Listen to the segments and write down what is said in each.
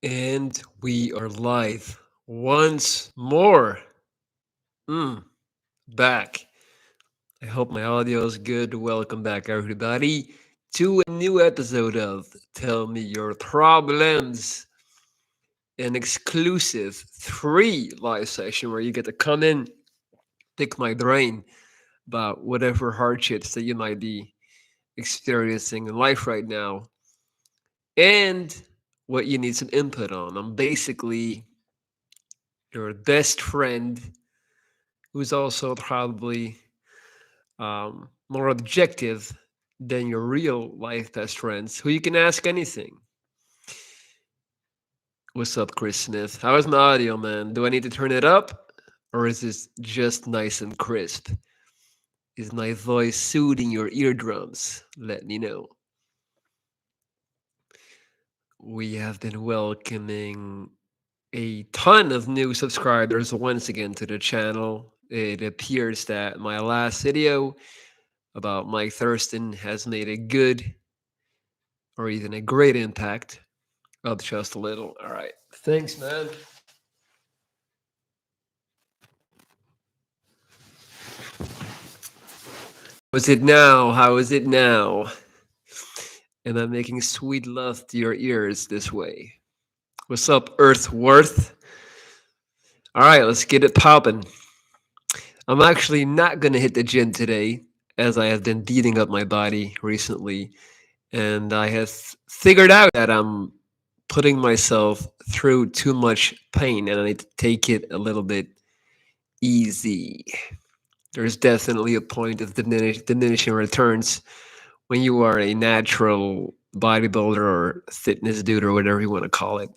And we are live once more. Mm, Back. I hope my audio is good. Welcome back, everybody, to a new episode of Tell Me Your Problems, an exclusive free live session where you get to come in, pick my brain about whatever hardships that you might be experiencing in life right now and what you need some input on. I'm basically your best friend who's also probably more objective than your real life best friends, who you can ask anything. What's up, Chris Smith? How is my audio, man? Do I need to turn it up? Or is this just nice and crisp? Is my voice soothing your eardrums? Let me know. We have been welcoming a ton of new subscribers once again to the channel. It appears that my last video about Mike Thurston has made a good or even a great impact of just a little. All right. Thanks, man. How is it now? How is it now? And I'm making sweet love to your ears this way. What's up, Earth Worth? All right, let's get it popping. I'm actually not going to hit the gym today as I have been beating up my body recently. And I have figured out that I'm putting myself through too much pain and I need to take it a little bit easy. There's definitely a point of diminishing returns when you are a natural bodybuilder or fitness dude or whatever you want to call it.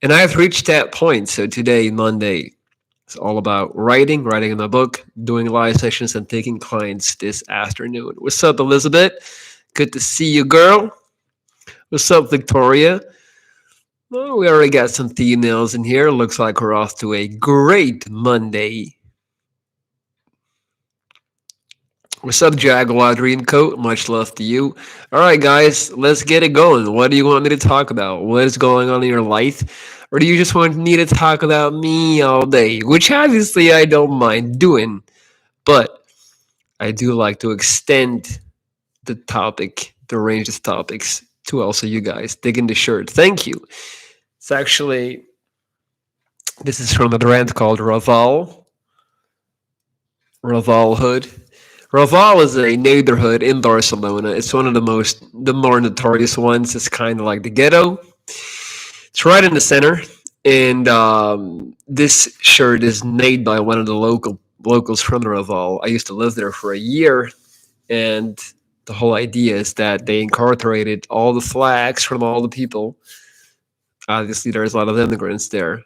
And I've reached that point. So today, Monday, it's all about writing in my book, doing live sessions, and taking clients this afternoon. What's up, Elizabeth? Good to see you, girl. What's up, Victoria? Well, we already got some females in here. Looks like we're off to a great Monday. What's up, Jaguar Dreamcoat? Much love to you. All right, guys, let's get it going. What do you want me to talk about? What is going on in your life? Or do you just want me to talk about me all day? Which obviously I don't mind doing, but I do like to extend the topic, the range of topics to also you guys. Dig in the shirt. Thank you. It's actually, this is from a brand called Raval Hood. Raval is a neighborhood in Barcelona. It's one of the more notorious ones. It's kind of like the ghetto. It's right in the center, and this shirt is made by one of the locals from the Raval. I used to live there for a year, and the whole idea is that they incorporated all the flags from all the people. Obviously, there's a lot of immigrants there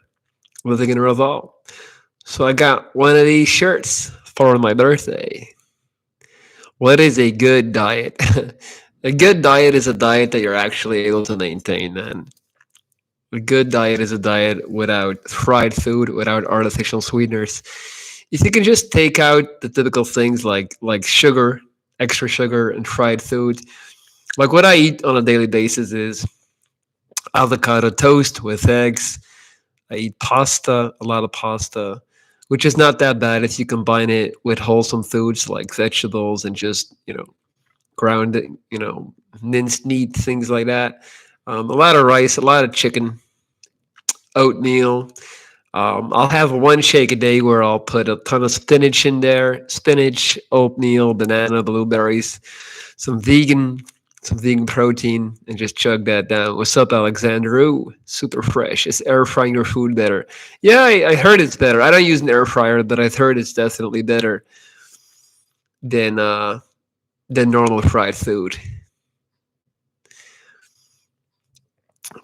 living in Raval. So I got one of these shirts for my birthday. What is a good diet? A good diet is a diet that you're actually able to maintain, man. A good diet is a diet without fried food, without artificial sweeteners. If you can just take out the typical things like sugar, extra sugar, and fried food, like what I eat on a daily basis is avocado toast with eggs. I eat pasta, a lot of pasta, which is not that bad if you combine it with wholesome foods like vegetables and just ground, minced meat, things like that. A lot of rice, a lot of chicken, oatmeal. I'll have one shake a day where I'll put a ton of spinach in there, spinach, oatmeal, banana, blueberries, some vegan, some vegan protein, and just chug that down. What's up, Alexander? Ooh, super fresh. Is air frying your food better? Yeah, I heard it's better. I don't use an air fryer, but I've heard it's definitely better than uh, than normal fried food.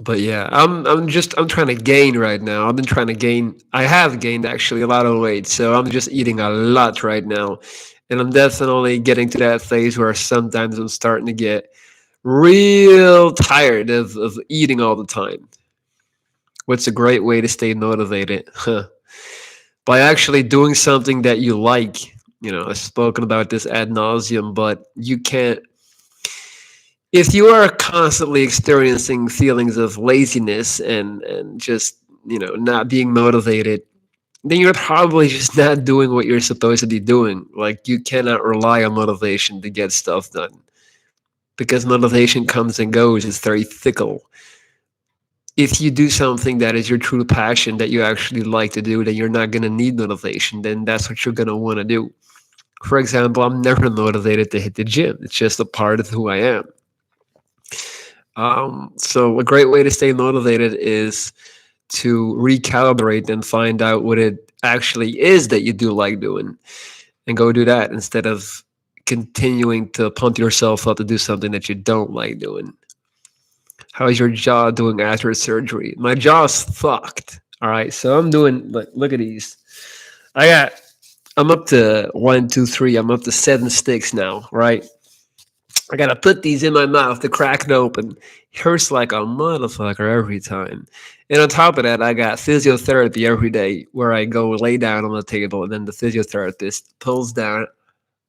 But yeah, I'm trying to gain right now. I've been trying to gain. I have gained actually a lot of weight, so I'm just eating a lot right now, and I'm definitely getting to that phase where sometimes I'm starting to get real tired of eating all the time. What's a great way to stay motivated? Huh. By actually doing something that you like. I've spoken about this ad nauseum, but you can't If you are constantly experiencing feelings of laziness and just, not being motivated, then you're probably just not doing what you're supposed to be doing. Like, you cannot rely on motivation to get stuff done because motivation comes and goes. It's very fickle. If you do something that is your true passion that you actually like to do, then you're not going to need motivation. Then that's what you're going to want to do. For example, I'm never motivated to hit the gym. It's just a part of who I am. So a great way to stay motivated is to recalibrate and find out what it actually is that you do like doing and go do that instead of continuing to pump yourself up to do something that you don't like doing. How's your jaw doing after surgery? My jaw's fucked. All right, so I'm doing. Look at these. I got. I'm up to one, two, three. I'm up to 7 sticks now. Right. I gotta put these in my mouth to crack it open. It hurts like a motherfucker every time. And on top of that, I got physiotherapy every day where I go lay down on the table and then the physiotherapist pulls down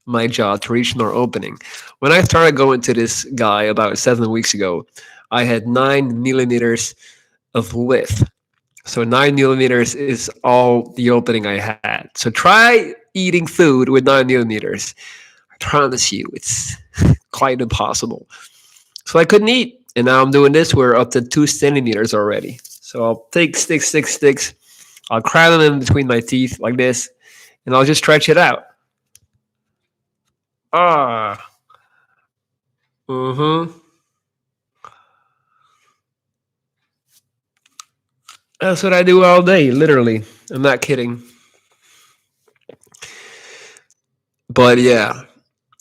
my jaw to reach more opening. When I started going to this guy about 7 weeks ago, I had 9 millimeters of width. So 9 millimeters is all the opening I had. So try eating food with 9 millimeters. I promise you, it's quite impossible. So I couldn't eat. And now I'm doing this. We're up to 2 centimeters already. So I'll take sticks. I'll cram them in between my teeth like this, and I'll just stretch it out. Ah. Mm-hmm. That's what I do all day, literally. I'm not kidding. But yeah,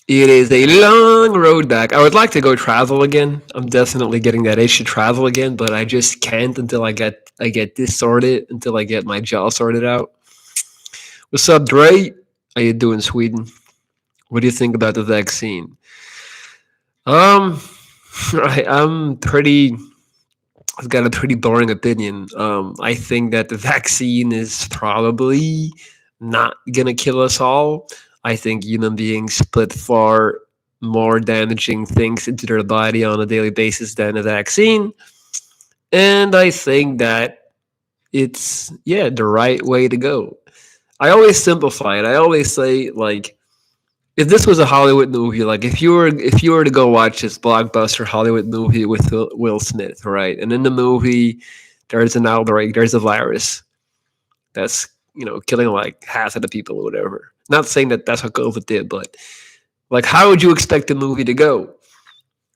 it is a long road back. I would like to go travel again. I'm definitely getting that itch to travel again, but I just can't until I get this sorted, until I get my jaw sorted out. What's up, Dre? How you doing, Sweden? What do you think about the vaccine? Um, I'm pretty. I've got a pretty boring opinion. I think that the vaccine is probably not gonna kill us all. I think human beings put far more damaging things into their body on a daily basis than a vaccine, and I think that it's the right way to go. I always simplify it. I always say like if this was a Hollywood movie, like if you were to go watch this blockbuster Hollywood movie with Will Smith, right? And in the movie, there's an outbreak, there's a virus that's killing like half of the people or whatever. Not saying that that's what COVID did, but like, how would you expect the movie to go?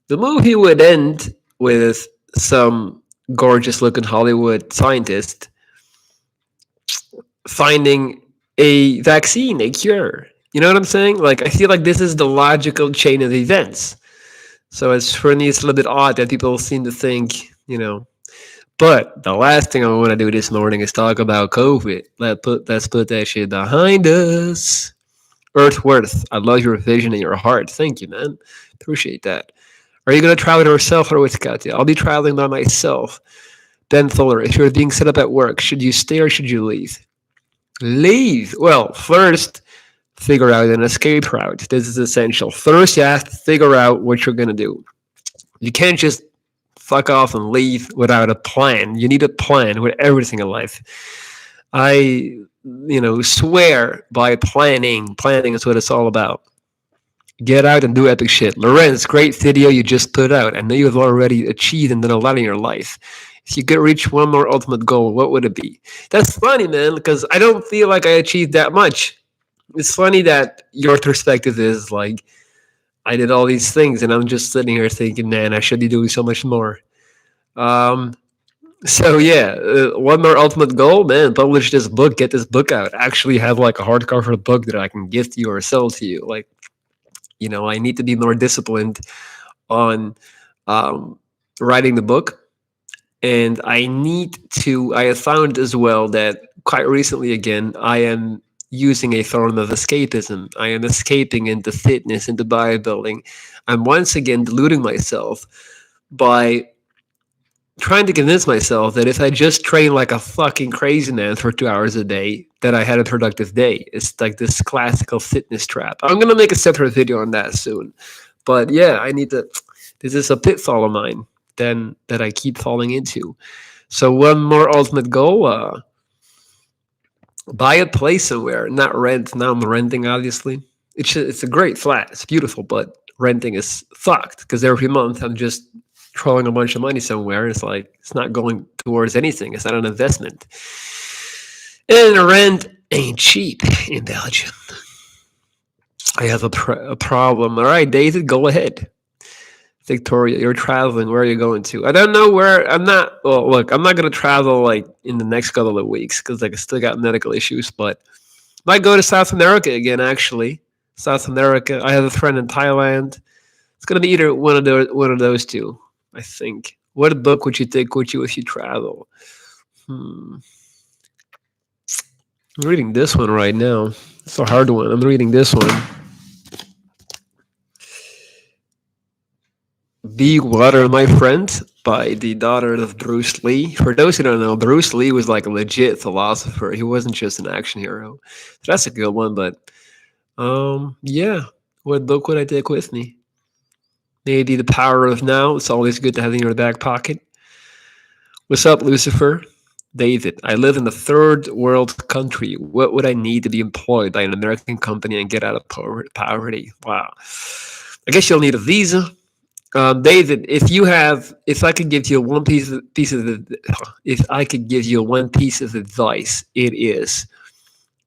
The movie would end with some gorgeous looking Hollywood scientist finding a vaccine, a cure. You know what I'm saying? Like, I feel like this is the logical chain of events. So it's for me, it's a little bit odd that people seem to think. But the last thing I want to do this morning is talk about COVID. Let's put that shit behind us. Earthworth, I love your vision and your heart. Thank you, man. Appreciate that. Are you gonna travel yourself or with Katya? I'll be traveling by myself. Ben Fuller, if you're being set up at work, should you stay or should you leave? Leave. Well, first, figure out an escape route. This is essential. First, you have to figure out what you're going to do. You can't just fuck off and leave without a plan. You need a plan with everything in life. I swear by planning. Planning is what it's all about. Get out and do epic shit. Lorenz, great video you just put out. I know you've already achieved and done a lot in your life. If you could reach one more ultimate goal, what would it be? That's funny, man, because I don't feel like I achieved that much. It's funny that your perspective is like, I did all these things and I'm just sitting here thinking, man, I should be doing so much more. Um, so yeah, one more ultimate goal, man, publish this book, get this book out, actually have like a hardcover book that I can gift you or sell to you. Like, I need to be more disciplined on um, writing the book. And I have found as well that quite recently again, I am using a form of escapism. I am escaping into fitness, into bodybuilding. I'm once again deluding myself by trying to convince myself that if I just train like a fucking crazy man for 2 hours a day, that I had a productive day. It's like this classical fitness trap. I'm gonna make a separate video on that soon. But yeah, I need to This is a pitfall of mine then that I keep falling into. So one more ultimate goal: buy a place somewhere, not rent. Now I'm renting, obviously. It's a great flat. It's beautiful, but renting is fucked because every month I'm just throwing a bunch of money somewhere. It's like it's not going towards anything. It's not an investment. And rent ain't cheap in Belgium. I have a problem. All right, David, go ahead. Victoria, you're traveling. Where are you going to? I don't know where. I'm not. Well, look, I'm not gonna travel like in the next couple of weeks because like I still got medical issues. But might go to South America again. Actually, South America. I have a friend in Thailand. It's gonna be either one of those two. I think. What book would you take with you if you travel? Hmm. I'm reading this one right now. It's a hard one. I'm reading this one. Be Water, My Friend by the daughter of Bruce Lee. For those who don't know, Bruce Lee was like a legit philosopher. He wasn't just an action hero. So that's a good one, but yeah. What book would I take with me? Maybe The Power of Now. It's always good to have in your back pocket. What's up, Lucifer? David, I live in a third world country. What would I need to be employed by an American company and get out of poverty? Wow. I guess you'll need a visa. David, if I could give you one if I could give you one piece of advice, it is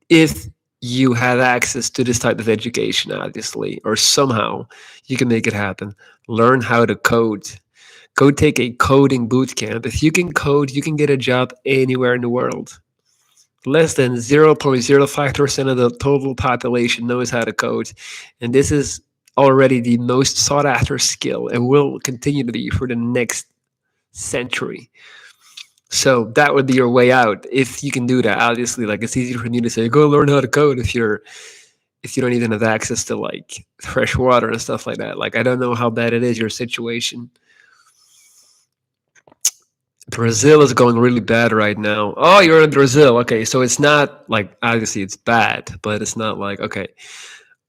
if you have access to this type of education, obviously, or somehow you can make it happen. Learn how to code. Go take a coding boot camp. If you can code, you can get a job anywhere in the world. Less than 0.05% of the total population knows how to code. And this is already the most sought after skill and will continue to be for the next century. So that would be your way out if you can do that. Obviously, like it's easy for me to say, go learn how to code if you don't even have access to like fresh water and stuff like that. Like I don't know how bad it is, your situation. Brazil is going really bad right now. Oh, you're in Brazil. Okay, so it's not like obviously it's bad, but it's not like okay.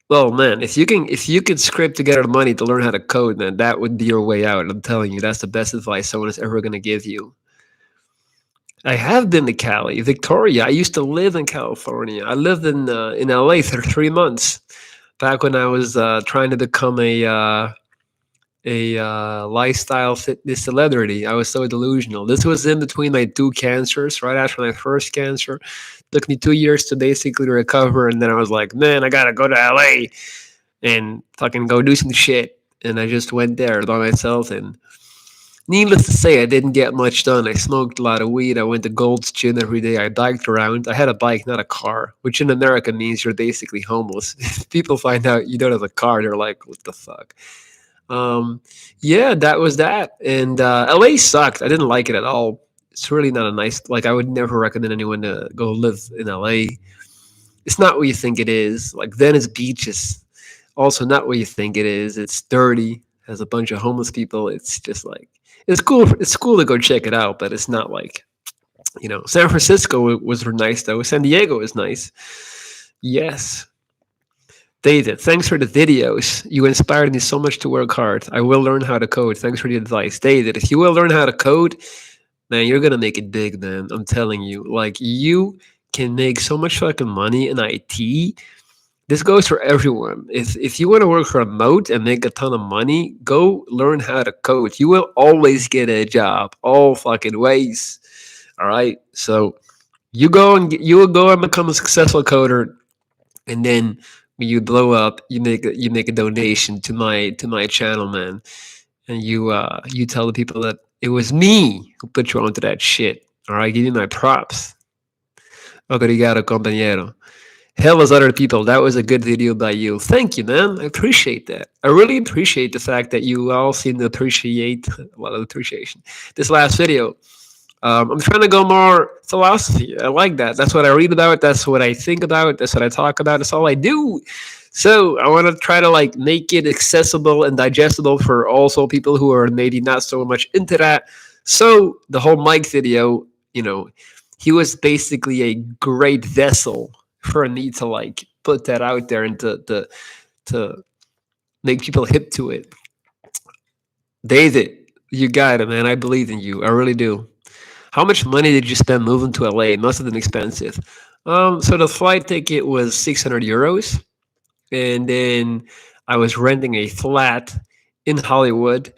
Well, man, if you can scrape together the money to learn how to code, man, that would be your way out. I'm telling you, that's the best advice someone is ever going to give you. I have been to Cali, Victoria. I used to live in California. I lived in LA for 3 months back when I was trying to become a lifestyle fitness celebrity. I was so delusional. This was in between my two cancers, right after my first cancer. Took me 2 years to basically recover, and then I was like, man, I gotta go to LA and fucking go do some shit. And I just went there by myself, and needless to say, I didn't get much done. I smoked a lot of weed. I went to Gold's Gym every day. I biked around. I had a bike, not a car, which in America means you're basically homeless. If people find out you don't have a car, they're like, what the fuck? Um, yeah, that was that. And LA sucked. I didn't like it at all. It's really not a nice. Like I would never recommend anyone to go live in LA. It's not what you think it is. Like Venice Beach is also not what you think it is. It's dirty. Has a bunch of homeless people. It's just like it's cool. It's cool to go check it out, but it's not like San Francisco was nice though. San Diego is nice. Yes. David, thanks for the videos. You inspired me so much to work hard. I will learn how to code. Thanks for the advice. David, if you will learn how to code, man, you're going to make it big, man. I'm telling you. Like, you can make so much fucking money in IT. This goes for everyone. If you want to work remote and make a ton of money, go learn how to code. You will always get a job, all fucking ways. All right. So you will go and become a successful coder, and then when you blow up, you make a donation to my channel, man, and you tell the people that it was me who put you onto that shit. All right, give me my props. Obrigado, compañero. Hell as other people. That was a good video by you. Thank you, man. I appreciate that. I really appreciate the fact that you all seem to appreciate a lot of appreciation. This last video. I'm trying to go more philosophy. I like that. That's what I read about. That's what I think about. That's what I talk about. That's all I do. So I want to try to like make it accessible and digestible for also people who are maybe not so much into that. So the whole Mike video, he was basically a great vessel for me to like put that out there and to make people hip to it. David, you got it, man. I believe in you. I really do. How much money did you spend moving to LA? It must have been expensive. So the flight ticket was 600 euros, and then I was renting a flat in Hollywood.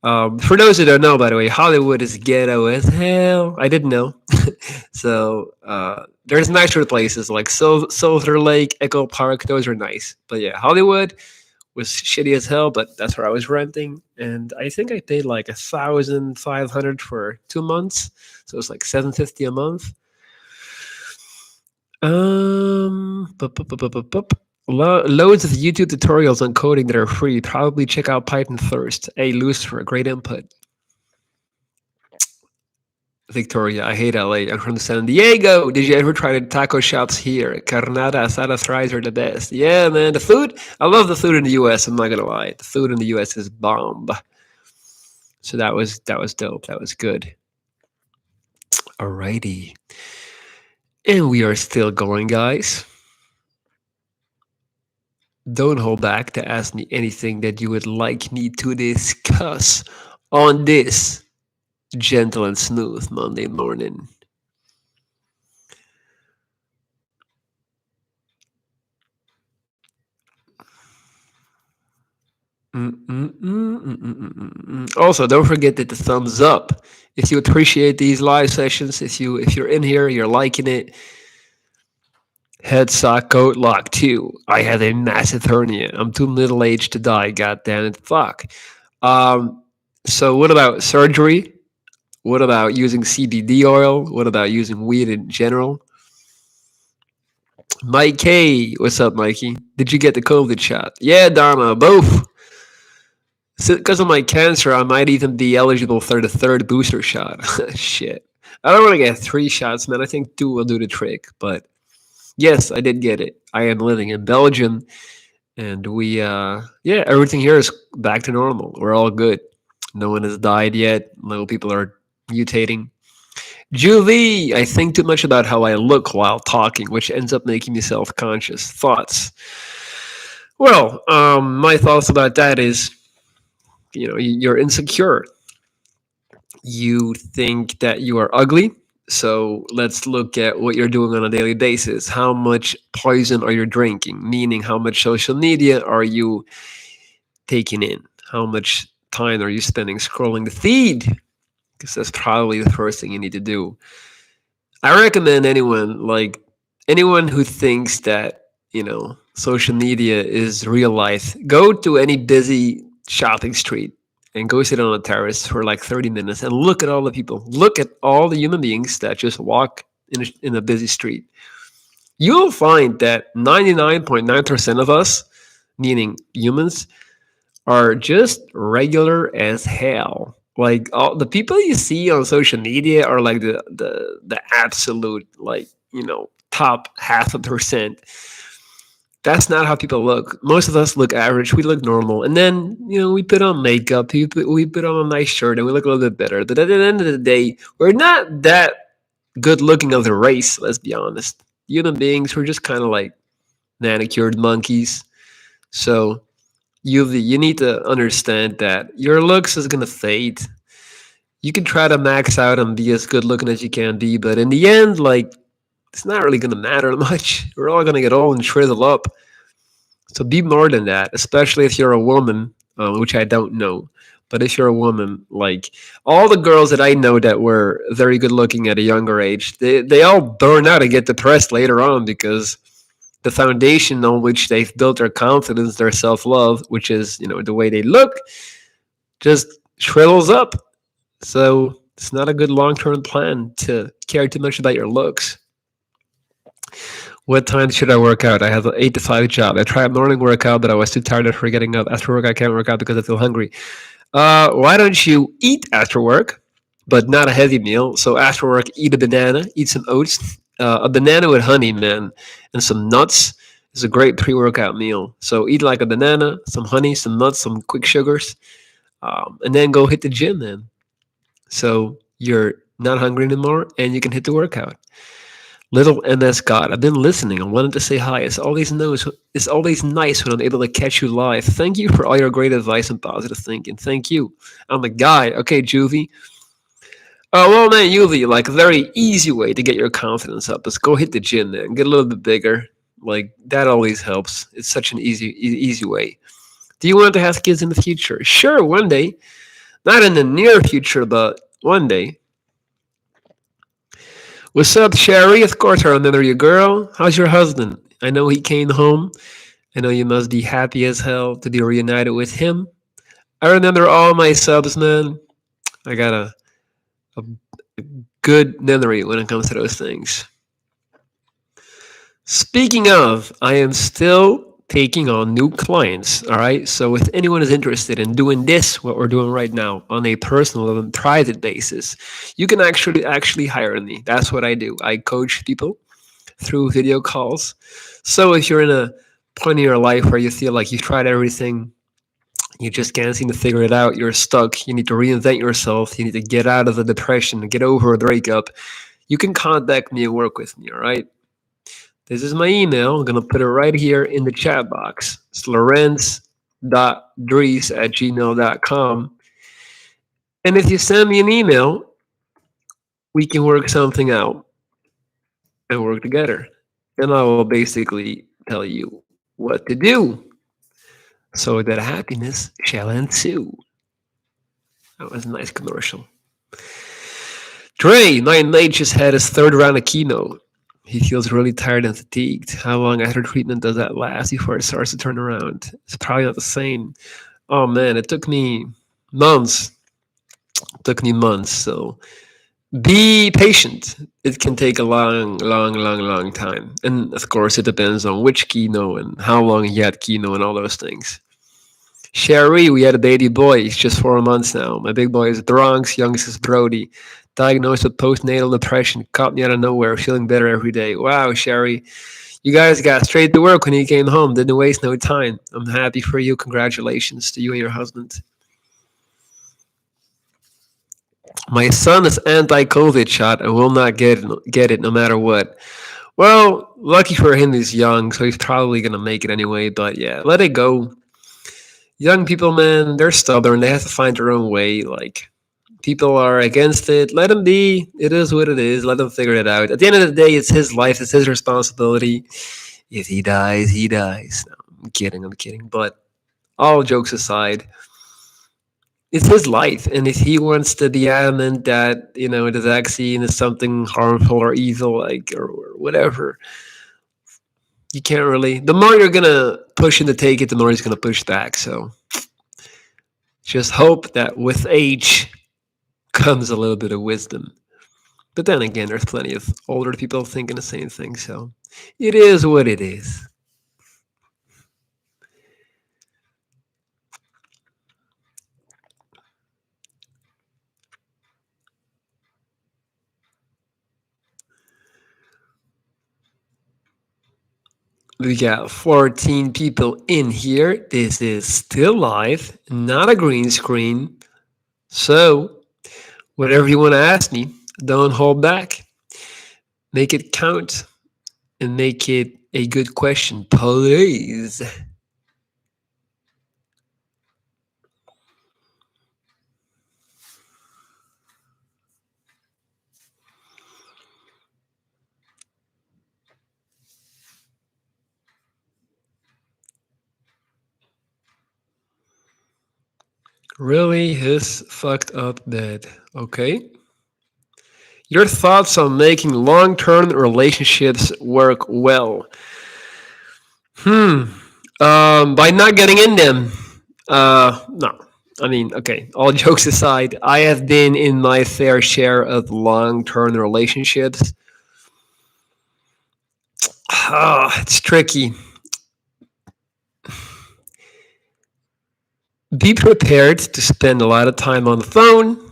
For those who don't know, by the way, Hollywood is ghetto as hell. I didn't know. So there's nicer places like Silver Lake, Echo Park. Those are nice. But yeah, Hollywood was shitty as hell. But that's where I was renting, and I think I paid like 1,500 for 2 months. So it was like 750 a month. Loads of YouTube tutorials on coding that are free. Probably check out Python first. Hey, Lucifer, great input. Victoria, I hate LA. I'm from San Diego. Did you ever try the taco shops here? Carnada asada fries are the best. Yeah, man. The food, I love the food in the US. I'm not gonna lie. The food in the US is bomb. So that was dope. That was good. Alrighty. And we are still going, guys. Don't hold back to ask me anything that you would like me to discuss on this gentle and smooth Monday morning. Also, don't forget that the thumbs up. If you appreciate these live sessions, if you're in here, you're liking it. Head sock coat lock 2. I have a massive hernia. I'm too middle aged to die. God damn it. Fuck. Um, so what about surgery? What about using CBD oil? What about using weed in general? Mike K, what's up, Mikey? Did you get the COVID shot? Yeah, Dharma, both. Because of my cancer, I might even be eligible for the third booster shot. Shit. I don't want to get 3 shots, man. I think 2 will do the trick. But yes, I did get it. I am living in Belgium, and yeah, everything here is back to normal. We're all good. No one has died yet. No people are mutating. Julie, I think too much about how I look while talking, which ends up making me self conscious. Thoughts? Well, my thoughts about that is, you're insecure. You think that you are ugly. So let's look at what you're doing on a daily basis. How much poison are you drinking? Meaning, how much social media are you taking in? How much time are you spending scrolling the feed? Because that's probably the first thing you need to do. I recommend anyone who thinks that, social media is real life, go to any busy shopping street and go sit on a terrace for like 30 minutes and look at all the people. Look at all the human beings that just walk in a busy street. You'll find that 99.9% of us, meaning humans, are just regular as hell. Like all the people you see on social media are like the absolute, like, top half a percent. That's not how people look. Most of us look average. We look normal, and then we put on makeup. We put on a nice shirt, and we look a little bit better. But at the end of the day, we're not that good looking of the race. Let's be honest. Human beings, we're just kind of like manicured monkeys. So you need to understand that your looks is gonna fade. You can try to max out and be as good looking as you can be, but in the end, like, it's not really gonna matter much. We're all gonna get old and shrivel up. So be more than that, especially if you're a woman, which I don't know. But if you're a woman, like all the girls that I know that were very good looking at a younger age, they all burn out and get depressed later on because the foundation on which they've built their confidence, their self love, which is, the way they look, just shrivels up. So it's not a good long term plan to care too much about your looks. What time should I work out? I have an 8 to 5 job. I tried morning workout, but I was too tired after getting up. After work, I can't work out because I feel hungry. Why don't you eat after work, but not a heavy meal? So after work, eat a banana, eat some oats. A banana with honey, man, and some nuts is a great pre-workout meal. So eat like a banana, some honey, some nuts, some quick sugars, and then go hit the gym, man. So you're not hungry anymore, and you can hit the workout. Little NS God, I've been listening. I wanted to say hi. It's always nice when I'm able to catch you live. Thank you for all your great advice and positive thinking. Thank you. I'm a guy. Okay, Juvie. Oh well, man, Juvie, like a very easy way to get your confidence up is go hit the gym, man. Get a little bit bigger. Like that always helps. It's such an easy way. Do you want to have kids in the future? Sure, one day. Not in the near future, but one day. What's up, Sherry? Of course, I remember you, girl. How's your husband? I know he came home. I know you must be happy as hell to be reunited with him. I remember all my subs, man. I got a good memory when it comes to those things. Speaking of, I am still taking on new clients. All right. So if anyone is interested in doing this, what we're doing right now, on a personal and private basis, you can actually hire me. That's what I do. I coach people through video calls. So if you're in a point in your life where you feel like you've tried everything, you just can't seem to figure it out, you're stuck, you need to reinvent yourself, you need to get out of the depression, get over a breakup, you can contact me and work with me, all right? This is my email. I'm going to put it right here in the chat box. It's lorenz.dries@gmail.com. And if you send me an email, we can work something out and work together. And I will basically tell you what to do so that happiness shall ensue. That was a nice commercial. Dre, Nine Nate just had his third round of chemo. He feels really tired and fatigued. How long after treatment does that last before it starts to turn around? It's probably not the same. Oh man, it took me months. It took me months. So be patient. It can take a long time. And of course, it depends on which chemo and how long you had chemo and all those things. Sherry, we had a baby boy. He's just 4 months now. My big boy is Bronx, youngest is Brody. Diagnosed with postnatal depression. Caught me out of nowhere, feeling better every day. Wow, Sherry. You guys got straight to work when you came home. Didn't waste no time. I'm happy for you. Congratulations to you and your husband. My son is anti-COVID shot and will not get it no matter what. Well, lucky for him, he's young, so he's probably gonna make it anyway. But yeah, let it go. Young people, man, they're stubborn. They have to find their own way. Like people are against it. Let them be. It is what it is. Let them figure it out. At the end of the day, it's his life. It's his responsibility. If he dies, he dies. No, I'm kidding. I'm kidding. But all jokes aside, it's his life, and if he wants to be adamant that the vaccine is something harmful or evil, like or whatever, you can't really. The more you're gonna push him to take it, the more he's gonna push back. So just hope that with age comes a little bit of wisdom. But then again, there's plenty of older people thinking the same thing. So it is what it is. We got 14 people in here. This is still live, not a green screen. So, whatever you want to ask me, don't hold back. Make it count and make it a good question, please. Really his fucked up bed. Okay. Your thoughts on making long term relationships work well? Hmm. By not getting in them. No. I mean, okay, all jokes aside, I have been in my fair share of long term relationships. It's tricky. Be prepared to spend a lot of time on the phone.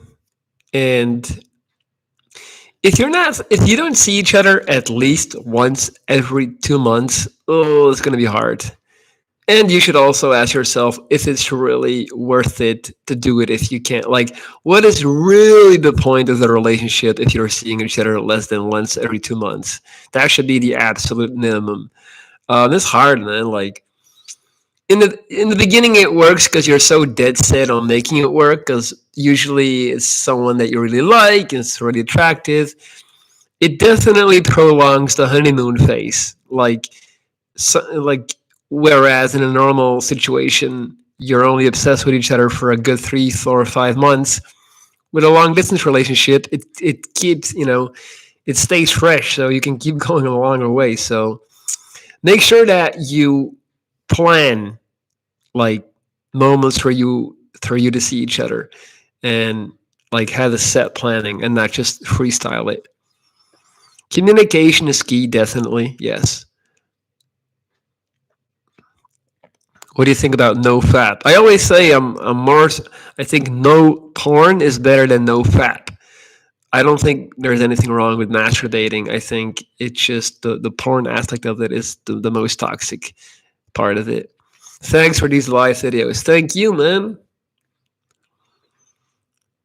And if you don't see each other at least once every 2 months, oh, it's going to be hard. And you should also ask yourself if it's really worth it to do it if you can't. Like, what is really the point of the relationship if you're seeing each other less than once every 2 months? That should be the absolute minimum. It's hard, man. Like, in the beginning, it works because you're so dead set on making it work. Because usually it's someone that you really like, and it's really attractive. It definitely prolongs the honeymoon phase. Like whereas in a normal situation you're only obsessed with each other for a good 3, 4, 5 months. With a long distance relationship, it keeps, it stays fresh, so you can keep going a longer way. So make sure that you plan, like, moments for you to see each other, and like have a set planning and not just freestyle it. Communication is key, definitely, yes. What do you think about no fap? I always say I'm more. I think no porn is better than no fap. I don't think there's anything wrong with masturbating. I think it's just the porn aspect of it is the most toxic part of it. Thanks for these live videos. Thank you, man.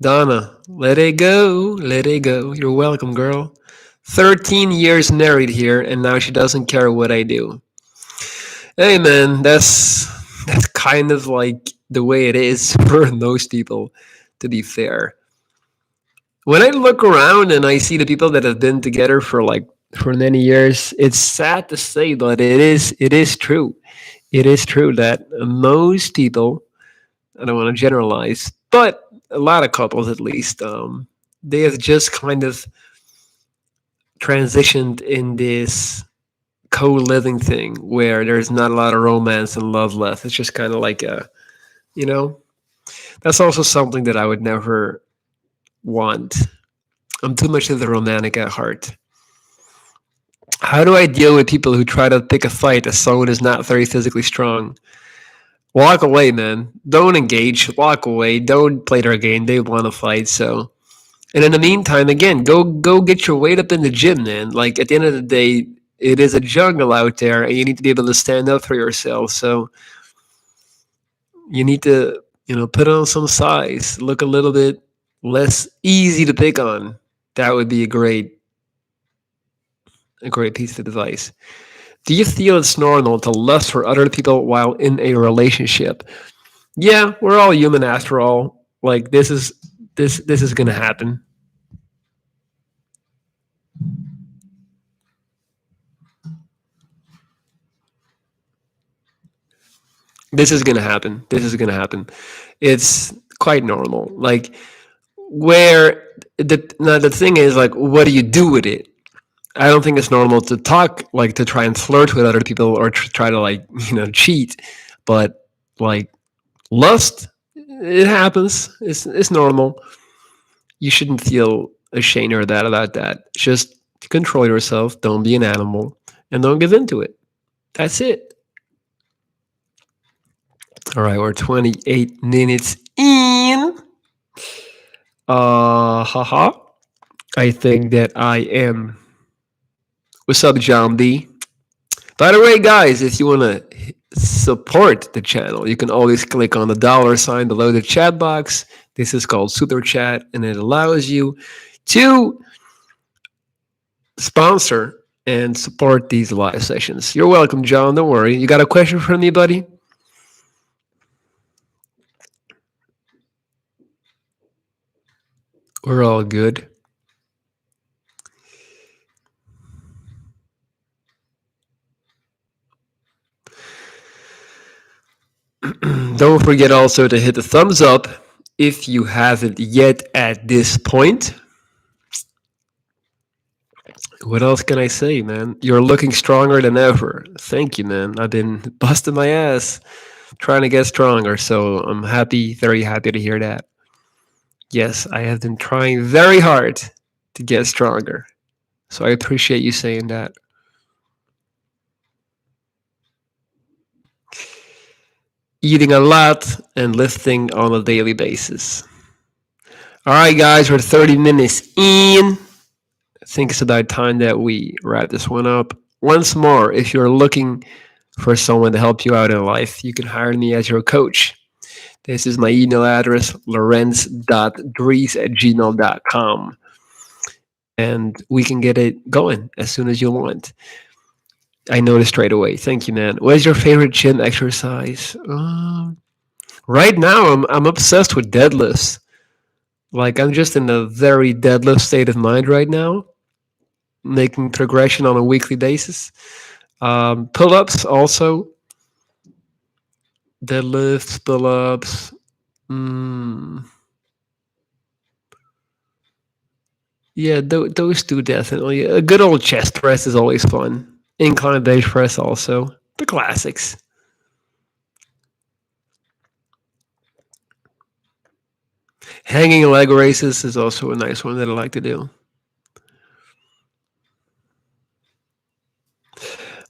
Donna, let it go. Let it go. You're welcome, girl. 13 years married here, and now she doesn't care what I do. Hey, man, that's kind of like the way it is for most people, to be fair. When I look around and I see the people that have been together for many years, it's sad to say, but it is true. It is true that most people, I don't want to generalize, but a lot of couples at least, they have just kind of transitioned in this co-living thing where there's not a lot of romance and love left. It's just kind of like you know, that's also something that I would never want. I'm too much of the romantic at heart. How do I deal with people who try to pick a fight as someone who's not very physically strong? Walk away, man. Don't engage. Walk away. Don't play their game. They want to fight. So, and in the meantime, again, go get your weight up in the gym, man. Like at the end of the day, it is a jungle out there, and you need to be able to stand up for yourself. So you need to, put on some size, look a little bit less easy to pick on. That would be a great piece of advice. Do you feel it's normal to lust for other people while in a relationship? Yeah, we're all human after all. Like this is gonna happen. This is gonna happen. This is gonna happen. It's quite normal. Like where the thing is, like, what do you do with it? I don't think it's normal to talk, like, to try and flirt with other people or try to, like, cheat. But like lust, it happens. It's normal. You shouldn't feel ashamed or that about that. Just control yourself. Don't be an animal, and don't give into it. That's it. All right, we're 28 minutes in. Haha. I think that I am. What's up, John B? By the way, guys, if you want to support the channel, you can always click on the dollar sign below the chat box. This is called Super Chat, and it allows you to sponsor and support these live sessions. You're welcome, John. Don't worry. You got a question for me, buddy? We're all good. Don't forget also to hit the thumbs up if you haven't yet at this point. What else can I say, man? You're looking stronger than ever. Thank you, man. I've been busting my ass trying to get stronger, so I'm happy, very happy to hear that. Yes, I have been trying very hard to get stronger. So I appreciate you saying that. Eating a lot and lifting on a daily basis. All right, guys, we're 30 minutes in. I think it's about time that we wrap this one up. Once more, if you're looking for someone to help you out in life, you can hire me as your coach. This is my email address, lorenz.dries@gmail.com. And we can get it going as soon as you want. I noticed straight away. Thank you, man. What is your favorite gym exercise? Right now, I'm obsessed with deadlifts. Like, I'm just in a very deadlift state of mind right now, making progression on a weekly basis. Pull ups also, deadlifts, pull ups. Mm, yeah, those two definitely. A good old chest press is always fun. Incline bench press also. The classics. Hanging leg races is also a nice one that I like to do.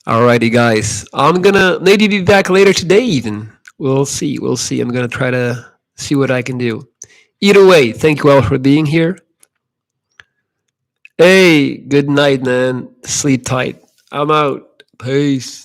Alrighty, guys. I'm gonna maybe be back later today, even. We'll see. We'll see. I'm gonna try to see what I can do. Either way, thank you all for being here. Hey, good night, man. Sleep tight. I'm out. Peace.